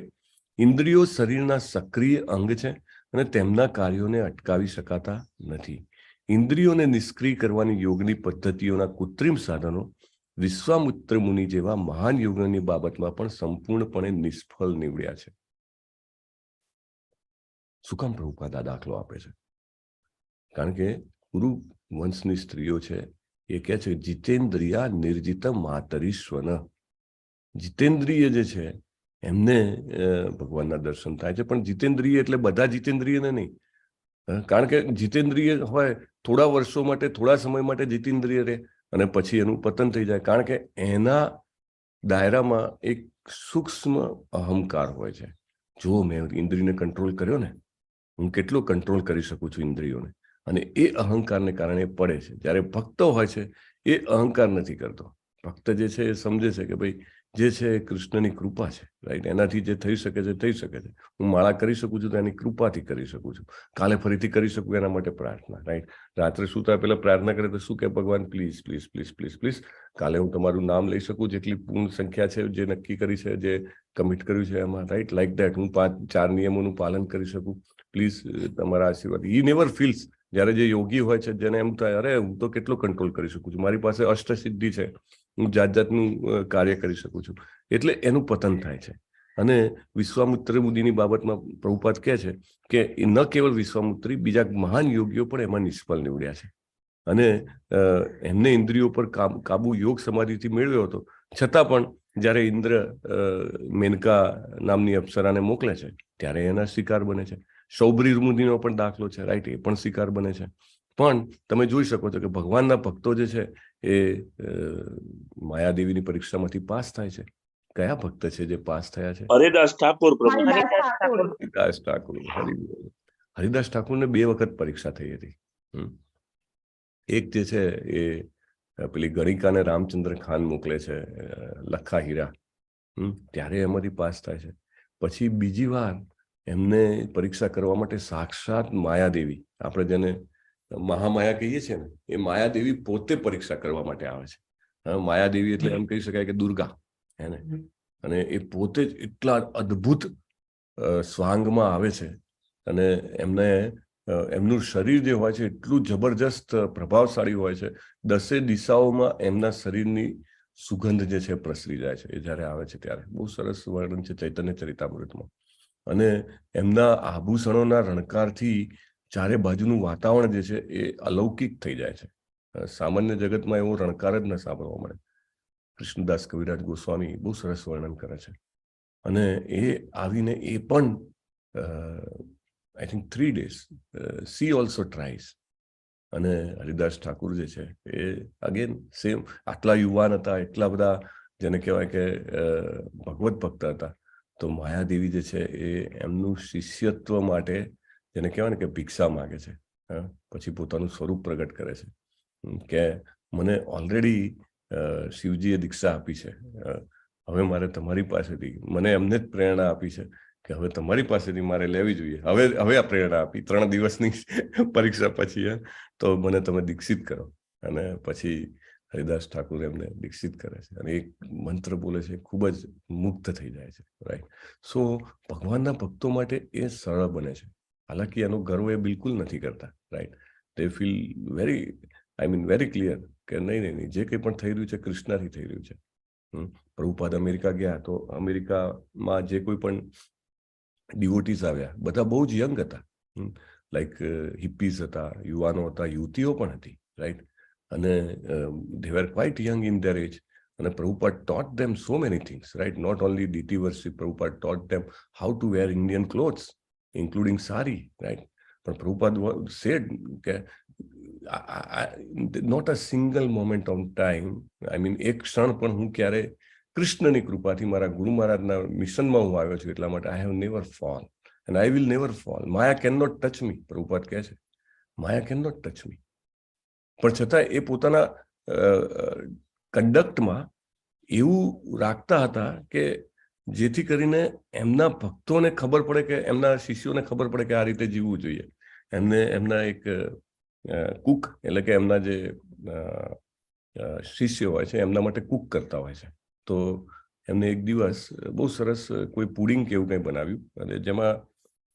ઇન્દ્રિયો શરીરના સક્રિય અંગ છે અને તેમના કાર્યોને અટકાવી શકાતા નથી. ઇન્દ્રિયોને નિષ્ક્રિય કરવાની યોગની પદ્ધતિઓના કૃત્રિમ સાધનો વિશ્વામિત્ર મુનિ જેવા મહાન યોગની બાબતમાં પણ સંપૂર્ણપણે નિષ્ફળ નીવડ્યા છે. શું કામ પ્રભુપાદ આ દાખલો આપે છે? કારણ કે ગુરુ વંશની સ્ત્રીઓ છે એ કહે છે જીતેન્દ્રિયા નિર્જિત માતરીશ્વન. જીતેન્દ્રિય જે છે એમને ભગવાનના દર્શન થાય છે. પણ જીતેન્દ્રિય એટલે બધા જીતેન્દ્રિયને નહીં. કારણ કે જીતેન્દ્રિય હોય થોડા વર્ષો માટે, થોડા સમય માટે જીતેન્દ્રિય રહે અને પછી એનું પતન થઈ જાય. કારણ કે એના દાયરામાં એક સૂક્ષ્મ અહંકાર હોય છે. જો મેં ઇન્દ્રિયને કંટ્રોલ કર્યો ને, હું કેટલો કંટ્રોલ કરી શકું છું ઇન્દ્રિયોને, અને એ અહંકારને કારણે પડે છે. જ્યારે ભક્ત હોય છે એ અહંકાર નથી કરતો. ભક્ત જે છે એ સમજે છે કે ભાઈ જે છે એ કૃષ્ણની કૃપા છે, રાઈટ? એનાથી જે થઈ શકે છે થઈ શકે છે. હું માળા કરી શકું છું તો એની કૃપાથી કરી શકું છું. કાલે ફરીથી કરી શકું એના માટે પ્રાર્થના, રાઈટ? રાત્રે સૂતા પહેલા પ્રાર્થના કરે તો શું કે ભગવાન please please please please please કાલે હું તમારું નામ લઈ શકું જેટલી પૂર્ણ સંખ્યા છે જે નક્કી કરી છે, જે કમિટ કર્યું છે એમાં, રાઈટ? લાઈક દેટ હું 4 નિયમોનું પાલન કરી શકું. પ્લીઝ તમારા આશીર્વાદ. He never feels. જ્યારે જે યોગી હોય છે જેને એમ થાય અરે હું તો કેટલો કંટ્રોલ કરી શકું છું, મારી પાસે અષ્ટસિદ્ધિ છે, હું જાતનું કાર્ય કરી શકું છું, એટલે એનું પતન થાય છે. અને વિશ્વામિત્ર મુનિની બાબતમાં પ્રભુપાદ કહે છે કે ન કેવળ વિશ્વામિત્રી, બીજા મહાન યોગીઓ પણ એમાં નિષ્ફળ નીવડ્યા છે. અને એમને ઇન્દ્રિયો પર કાબુ યોગ સમાધિથી મેળવ્યો હતો, છતાં પણ જ્યારે ઇન્દ્ર મેનકા નામની અપ્સરાને મોકલે છે ત્યારે એના શિકાર બને છે. સૌભરી મુનિનો પણ દાખલો છે, રાઈટ? એ પણ શિકાર બને છે. પણ તમે જોઈ શકો છો કે ભગવાનના ભક્તો જે છે એ માયાદેવીની પરીક્ષામાંથી પાસ થાય છે. કયા ભક્ત છે જે પાસ થયા છે? હરિદાસ ઠાકોર. હરિદાસ ઠાકોર. હરિદાસ ઠાકોરને 2 વખત પરીક્ષા થઈ હતી. એક જે છે એ પેલી ગણિકાને રામચંદ્ર ખાન મોકલે છે લખા હીરા, ત્યારે એમાંથી પાસ થાય છે. પછી બીજી વાર એમને પરીક્ષા કરવા માટે સાક્ષાત માયાદેવી, આપણે જેને મહામાયા કહીએ છીએ ને, એ માયાદેવી પોતે પરીક્ષા કરવા માટે આવે છે. માયાદેવી એટલે એમ કહી શકાય કે દુર્ગા, એને, અને એ પોતે જ એટલા અદ્ભુત સ્વાંગમાં આવે છે, અને એમનું શરીર જે હોય છે એટલું જબરજસ્ત પ્રભાવશાળી હોય છે. 10 દિશાઓમાં એમના શરીરની સુગંધ જે છે પ્રસરી જાય છે એ જ્યારે આવે છે ત્યારે. બહુ સરસ વર્ણન છે ચૈતન્ય ચરિતામૃતમાં. અને એમના આભૂષણોના રણકારથી ચારે બાજુનું વાતાવરણ જે છે એ અલૌકિક થઈ જાય છે. સામાન્ય જગતમાં એવો રણકાર જ ન સાંભળવા મળે. કૃષ્ણદાસ કવિરાજ ગોસ્વામી બહુ સરસ વર્ણન કરે છે. અને એ આવીને એ પણ I think 3 days she also tries. અને હરિદાસ ઠાકુર જે છે એ અગેન સેમ, આટલા યુવાન હતા, એટલા બધા જેને કહેવાય કે ભગવત ભક્ત હતા, તો માયાદેવી જે છે એ એમનું શિષ્યત્વ માટે જેને કહેવાય ને કે ભિક્ષા માગે છે. પછી પોતાનું સ્વરૂપ પ્રગટ કરે છે કે મને ઓલરેડી શિવજીએ દીક્ષા આપી છે, હવે મારે તમારી પાસેથી, મને એમને જ પ્રેરણા આપી છે કે હવે તમારી પાસેથી મારે લેવી જોઈએ. હવે આ પ્રેરણા આપી 3 દિવસની પરીક્ષા પછી, તો મને તમે દીક્ષિત કરો. અને પછી હરિદાસ ઠાકુર એમને દીક્ષિત કરે છે, અને એક મંત્ર બોલે છે, ખૂબ જ મુક્ત થઈ જાય છે. રાઈટ. સો ભગવાનના ભક્તો માટે એ સરળ બને છે. હાલાકી એનો ગર્વ એ બિલકુલ નથી કરતા. રાઈટ. દે ફીલ વેરી ક્લિયર કે નહીં, જે કંઈ પણ થઈ રહ્યું છે કૃષ્ણથી થઈ રહ્યું છે. પ્રભુપાદ અમેરિકા ગયા તો અમેરિકામાં જે કોઈ પણ ડિવોટીઝ આવ્યા બધા બહુ જ યંગ હતા, લાઈક હિપ્પીઝ હતા, યુવાનો હતા, યુવતીઓ પણ હતી. રાઈટ. અને they were quite young in their age. And Prabhupada taught them so many things, right? Not only DT worship, Prabhupada taught them how to wear Indian clothes, including sari, right? But Prabhupada said, okay, not a single moment of time, I mean, એક ક્ષણ પણ હું ક્યારે કૃષ્ણની કૃપાથી મારા ગુરુ મહારાજના મિશનમાં હું આવ્યો છું એટલા માટે I have never fall and I will never fall. Maya cannot touch me, Prabhupada કહે છે. Maya cannot touch me. પણ છતાં એ પોતાના કંડક્ટમાં એવું રાખતા હતા કે જેથી કરીને એમના ભક્તોને ખબર પડે, કે એમના શિષ્યોને ખબર પડે કે આ રીતે જીવવું જોઈએ. એમના એક કુક, એટલે કે એમના જે શિષ્ય હોય છે એમના માટે કુક કરતા હોય છે. તો એમને એક દિવસ બહુ સરસ કોઈ પુડિંગ કે એવું કંઈ બનાવ્યું, અને જેમાં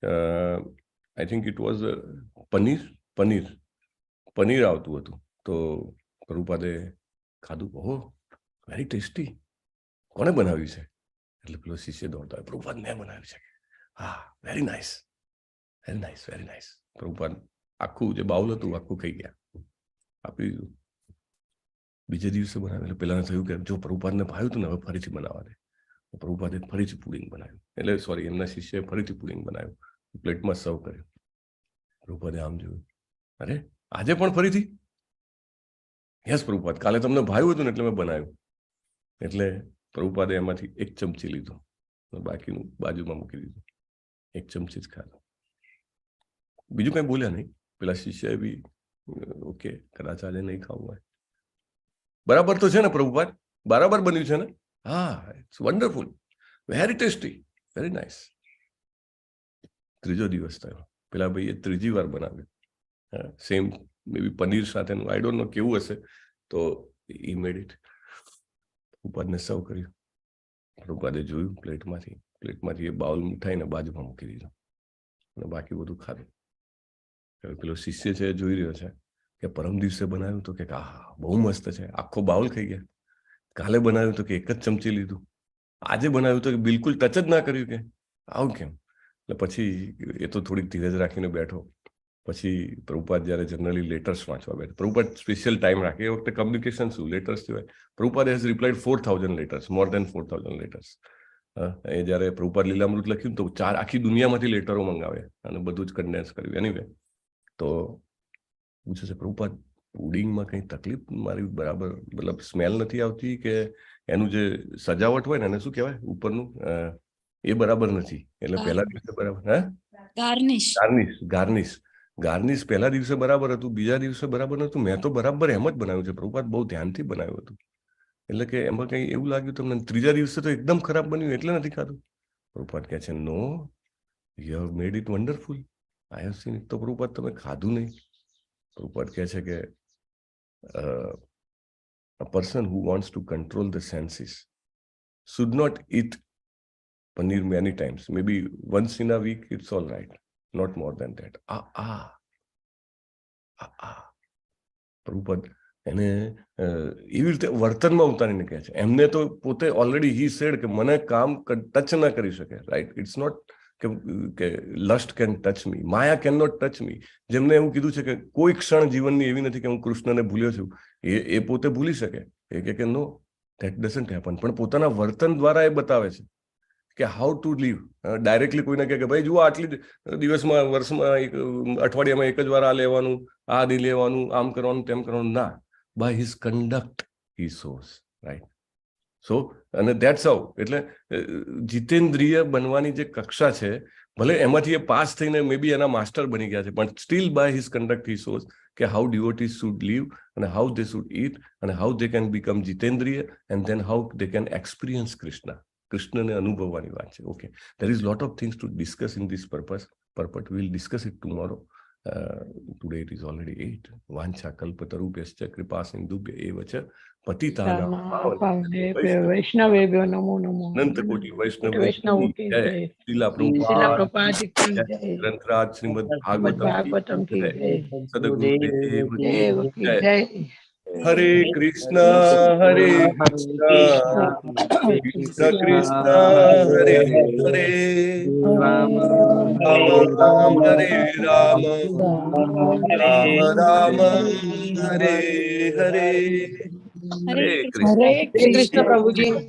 I think it was paneer આવતું હતું. તો પ્રભુપાદે ખાધું, ઓહો વેરી ટેસ્ટી, કોને બનાવ્યું છે? એટલે પેલો શિષ્ય દોડતા હોય, પ્રભુપાદ મેં બનાવ્યું છે. હા, very nice, very nice, very nice. Prabhupada આખું જે બાઉલ હતું આખું ખાઈ ગયા, આપી દીધું. બીજે દિવસે બનાવ્યું એટલે પેલાને થયું કે જો પ્રભુપાદને ભાવ્યું હતું ને હવે ફરીથી બનાવવા દે. પ્રભુપાદે ફરીથી પુડિંગ બનાવ્યું, એટલે સોરી એમના શિષ્યએ ફરીથી પુડિંગ બનાવ્યું, પ્લેટમાં સર્વ કર્યું. પ્રભુપાદે આમ જોયું, અરે આજે પણ ફરીથી? યસ પ્રભુપાદ, કાલે તમને ભાવ્યું હતું ને એટલે મેં બનાવ્યું. એટલે પ્રભુપાદે એમાંથી 1 ચમચી લીધો, બાકીનું બાજુમાં મૂકી દીધું. 1 ચમચી જ ખાધું, બીજું કઈ બોલ્યા નહીં. પેલા શિષ્યએ બી ઓકે, કદાચ આજે નહીં ખાવું હોય. બરાબર તો છે ને પ્રભુપાદ? બરાબર બન્યું છે ને? હા, it's wonderful, very tasty, very nice. 3જો દિવસ થયો, પેલા ભાઈએ 3જી વાર બનાવ્યું, સેમ મે બી પનીર સાથેનું, આઈ ડોન્ટ નો કેવું હશે. તો ઈ મેડ ઇટ, પ્રભુપાદને સર્વ કર્યું. પ્રભુપાદે જોયું પ્લેટમાંથી એ બાઉલ મીઠાઈને બાજુમાં મૂકી દીધો, અને બાકી બધું ખાધું. પેલો શિષ્ય છે એ જોઈ રહ્યો છે કે પરમ દિવસે બનાવ્યું તો કે હા બહુ મસ્ત છે, આખો બાઉલ ખાઈ ગયા. કાલે બનાવ્યું તો કે 1 જ ચમચી લીધું, આજે બનાવ્યું તો કે બિલકુલ ટચ જ ના કર્યું. કે આવું કેમ? એટલે પછી એ તો થોડીક ધીરજ રાખીને બેઠો. પછી પ્રભુપાદ જ્યારે જનરલી લેટર્સ વાંચવા બેઠા, પ્રભુપાદ સ્પેશિયલ ટાઈમ રાખે. એ વખતે કમ્યુનિકેશન શું, લેટર્સ સિવાય. Prabhupada has replied 4000 letters, more than 4000 letters. એ જ્યારે પ્રભુપાદ લીલામૃત લખ્યું તો આખી દુનિયામાંથી લેટરો મંગાવે અને બધું જ કન્ડેન્સ કર્યું. એનીવે તો પૂછે છે, પ્રભુપાદ પુડિંગમાં કંઈ તકલીફ મારી બરાબર, મતલબ સ્મેલ નથી આવતી, કે એનું જે સજાવટ હોય ને એને શું કહેવાય ઉપરનું, એ બરાબર નથી? એટલે પહેલા દિવસે બરાબર, ગાર્નિશ ગાર્નિશ પહેલા દિવસે બરાબર હતું, બીજા દિવસે બરાબર નતું. મેં તો બરાબર એમ જ બનાવ્યું છે પ્રભુપાદ, બહુ ધ્યાનથી બનાવ્યું હતું. એટલે કે એમાં કઈ એવું લાગ્યું તમને ત્રીજા દિવસે તો એકદમ ખરાબ બન્યું એટલે નથી ખાધું? પ્રભુપાદ કહે છે no, you have made it wonderful, I have seen it. તો પ્રભુપાદ તમે ખાધું નહીં. પ્રભુપાદ કહે છે કે a person who wants to control the senses should not eat paneer many times. Maybe once in a week, it's all right. Not more than that. Prabhupada એને એવી રીતે વર્તનમાં ઉતારીને કહે છે. એમને તો પોતે ઓલરેડી હી સેડ કે મને કામ ટચ ના કરી શકે, રાઈટ? ઇટ્સ નોટ કે lust can touch me, maya can not touch me. જેમને એવું કીધું છે કે કોઈ ક્ષણ જીવનની એવી નથી કે હું કૃષ્ણને ભૂલ્યો છું, એ પોતે ભૂલી શકે. એ કે નો, ધેટ ડઝન્ટ હેપન. પણ પોતાના વર્તન દ્વારા એ બતાવે છે કે હાઉ ટુ લીવ. ડાયરેક્ટલી કોઈને કહે કે ભાઈ જુઓ આટલી દિવસમાં, વર્ષમાં, અઠવાડિયામાં એક જ વાર આ લેવાનું, આ નહીં લેવાનું, આમ કરવાનું, તેમ કરવાનું, ના. By his conduct he shows, right? So અને ધેટ્સ હાઉ. એટલે જીતેન્દ્રિય બનવાની જે કક્ષા છે, ભલે એમાંથી એ પાસ થઈને મે બી એના માસ્ટર બની ગયા છે, પણ still by his conduct he shows કે હાઉ ડિવોટીઝ શુડ લીવ અને હાઉ દે શુડ ઈટ અને હાઉ દે કેન બીકમ જીતેન્દ્રિય and then how they can experience Krishna. કૃષ્ણને અનુભવવાની વાત છે. Okay, there is lot of things to discuss in this purpose. We will discuss it tomorrow. Today it is already 8. Vancha kalpatarubhyascha kripa sindhubhya eva cha patitana વૈષ્ણવેભ્યો નમો નમો. અનંત કોટી વૈષ્ણવ વૈષ્ણવ કી જય. શીલા શીલા પ્રભુપાદ પ્રભુપાદ કી જય. ગ્રંથરાજ શ્રીમદ ભાગવતમ કી જય. જય. સદગુરુદેવ દેવ કી કી જય. જય. હરે કૃષ્ણ હરે કૃષ્ણ કૃષ્ણ કૃષ્ણ હરે હરે રામ રામ હરે રામ રામ રામ હરે હરે. હરે કૃષ્ણ. હરે કૃષ્ણ પ્રભુજી.